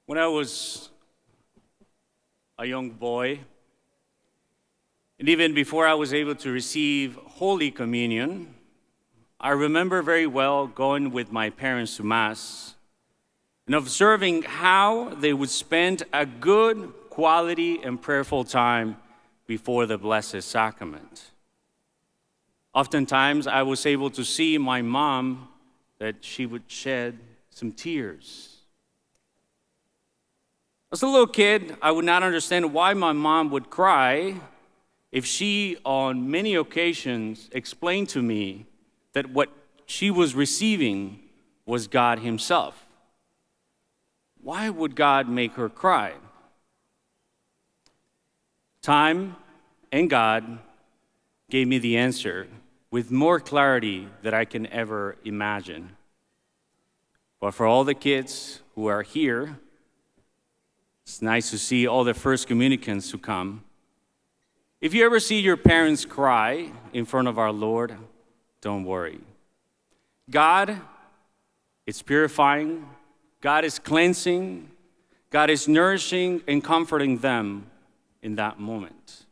When I was a young boy, and even before I was able to receive Holy Communion, I remember very well going with my parents to Mass and observing how they would spend a good, quality, and prayerful time before the Blessed Sacrament. Oftentimes, I was able to see my mom that she would shed some tears. As a little kid, I would not understand why my mom would cry if she, on many occasions, explained to me that what she was receiving was God Himself. Why would God make her cry? Time and God gave me the answer with more clarity than I can ever imagine. But for all the kids who are here, it's nice to see all the first communicants who come. If you ever see your parents cry in front of our Lord, don't worry. God is purifying, God is cleansing, God is nourishing and comforting them in that moment.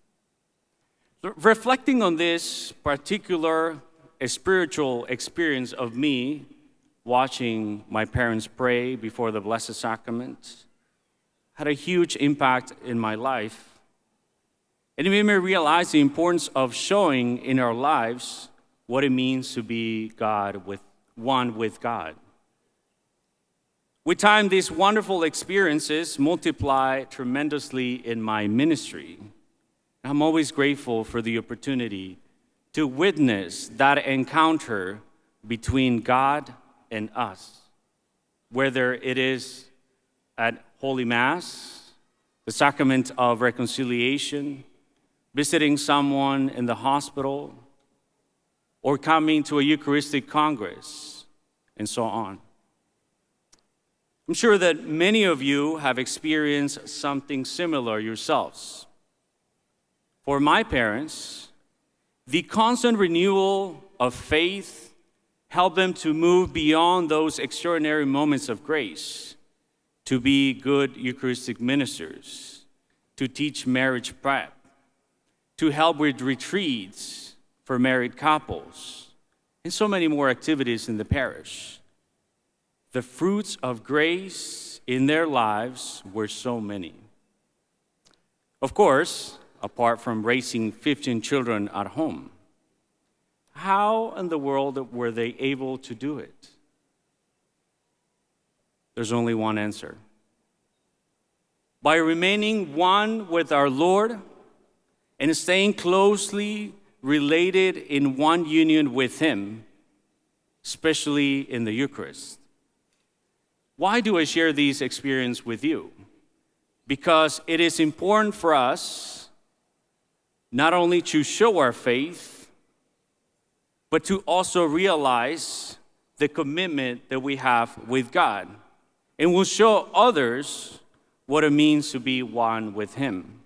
Reflecting on this particular spiritual experience of me watching my parents pray before the Blessed Sacrament had a huge impact in my life. And it made me realize the importance of showing in our lives what it means to be one with God. With time, these wonderful experiences multiply tremendously in my ministry. I'm always grateful for the opportunity to witness that encounter between God and us, whether it is at Holy Mass, the sacrament of reconciliation, visiting someone in the hospital, or coming to a Eucharistic Congress, and so on. I'm sure that many of you have experienced something similar yourselves. For my parents, the constant renewal of faith helped them to move beyond those extraordinary moments of grace to be good Eucharistic ministers, to teach marriage prep, to help with retreats for married couples, and so many more activities in the parish. The fruits of grace in their lives were so many. Of course, apart from raising 15 children at home, how in the world were they able to do it? There's only one answer. By remaining one with our Lord and staying closely related in one union with Him, especially in the Eucharist. Why do I share these experiences with you? Because it is important for us not only to show our faith, but to also realize the commitment that we have with God. And will show others what it means to be one with Him.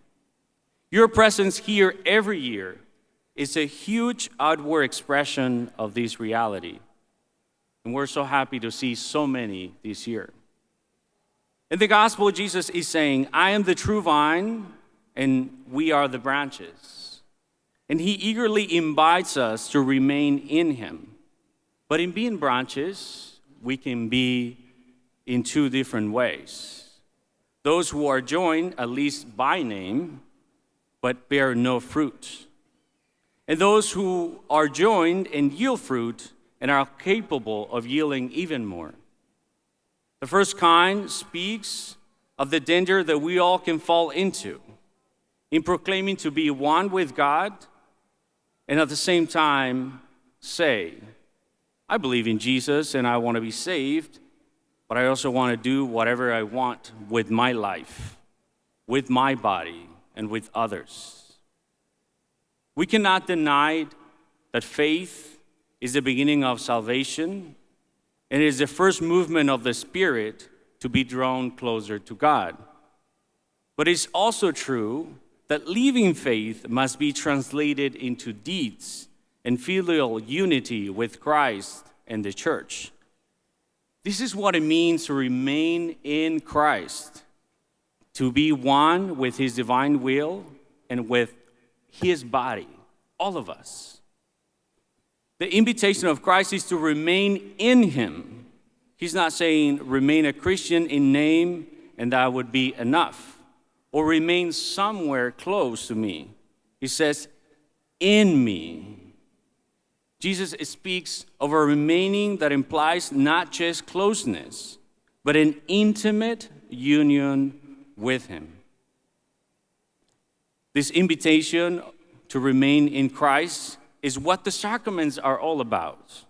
Your presence here every year is a huge outward expression of this reality. And we're so happy to see so many this year. In the gospel, Jesus is saying, I am the true vine, and we are the branches. And He eagerly invites us to remain in Him. But in being branches, we can be in two different ways. Those who are joined, at least by name, but bear no fruit. And those who are joined and yield fruit and are capable of yielding even more. The first kind speaks of the danger that we all can fall into in proclaiming to be one with God and at the same time say, I believe in Jesus and I want to be saved, but I also want to do whatever I want with my life, with my body, and with others. We cannot deny that faith is the beginning of salvation, and it is the first movement of the Spirit to be drawn closer to God. But it's also true that living faith must be translated into deeds and filial unity with Christ and the Church. This is what it means to remain in Christ, to be one with his divine will and with his body, all of us. The invitation of Christ is to remain in him. He's not saying remain a Christian in name and that would be enough, or remain somewhere close to me. He says, in me. Jesus speaks of a remaining that implies not just closeness, but an intimate union with him. This invitation to remain in Christ is what the sacraments are all about,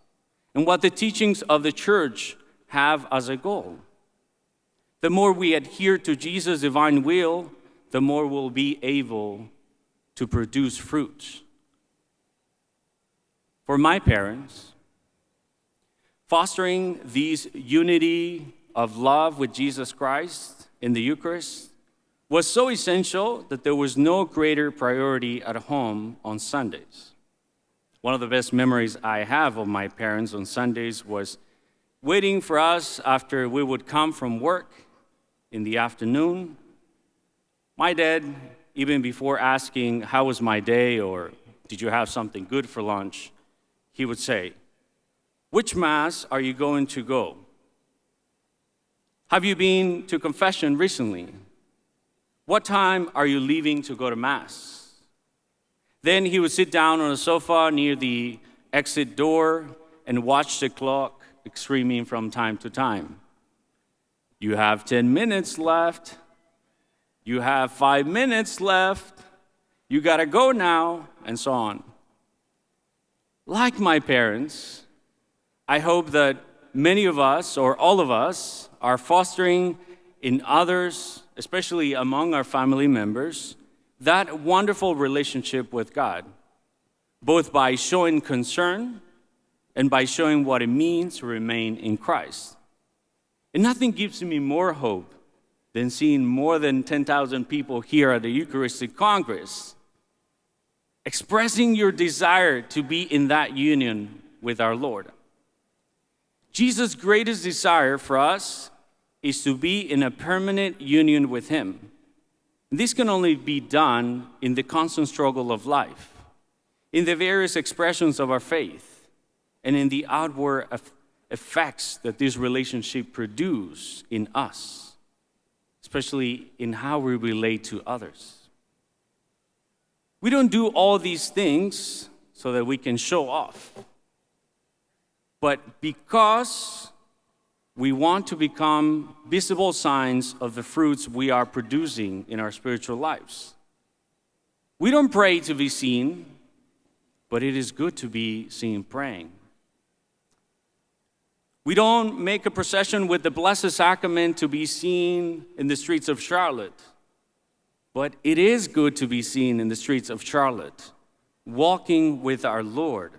and what the teachings of the church have as a goal. The more we adhere to Jesus' divine will, the more we'll be able to produce fruit. For my parents, fostering this unity of love with Jesus Christ in the Eucharist was so essential that there was no greater priority at home on Sundays. One of the best memories I have of my parents on Sundays was waiting for us after we would come from work in the afternoon. My dad, even before asking, how was my day, or did you have something good for lunch, he would say, which Mass are you going to go? Have you been to confession recently? What time are you leaving to go to Mass? Then he would sit down on a sofa near the exit door and watch the clock screaming from time to time. You have 10 minutes left. You have 5 minutes left. You gotta go now, and so on. Like my parents, I hope that many of us, or all of us, are fostering in others, especially among our family members, that wonderful relationship with God, both by showing concern and by showing what it means to remain in Christ. And nothing gives me more hope than seeing more than 10,000 people here at the Eucharistic Congress expressing your desire to be in that union with our Lord. Jesus' greatest desire for us is to be in a permanent union with him. This can only be done in the constant struggle of life, in the various expressions of our faith, and in the outward effects that this relationship produces in us, especially in how we relate to others. We don't do all these things so that we can show off, but because we want to become visible signs of the fruits we are producing in our spiritual lives. We don't pray to be seen, but it is good to be seen praying. We don't make a procession with the Blessed Sacrament to be seen in the streets of Charlotte, but it is good to be seen in the streets of Charlotte, walking with our Lord.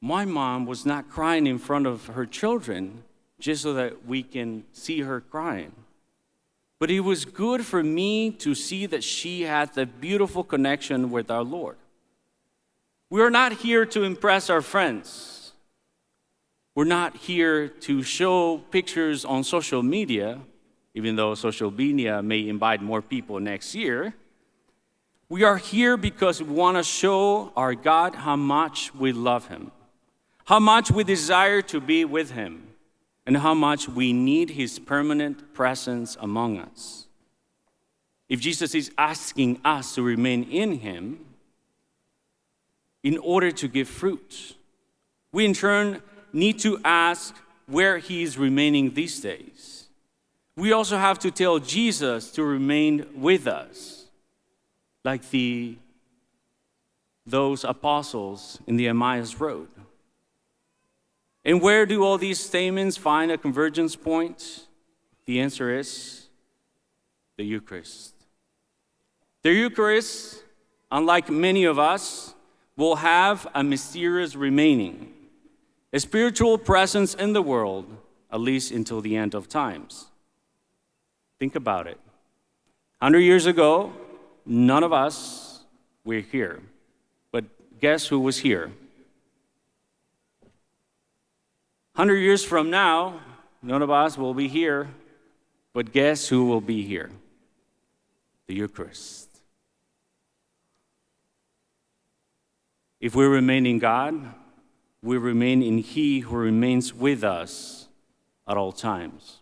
My mom was not crying in front of her children just so that we can see her crying. But it was good for me to see that she had the beautiful connection with our Lord. We are not here to impress our friends. We're not here to show pictures on social media, even though social media may invite more people next year. We are here because we want to show our God how much we love him, how much we desire to be with him, and how much we need his permanent presence among us. If Jesus is asking us to remain in him in order to give fruit, we in turn need to ask where he is remaining these days. We also have to tell Jesus to remain with us, like those apostles in the Emmaus Road. And where do all these statements find a convergence point? The answer is the Eucharist. The Eucharist, unlike many of us, will have a mysterious remaining, a spiritual presence in the world, at least until the end of times. Think about it. 100 years ago, none of us were here. But guess who was here? 100 years from now, none of us will be here, but guess who will be here? The Eucharist. If we remain in God, we remain in He who remains with us at all times.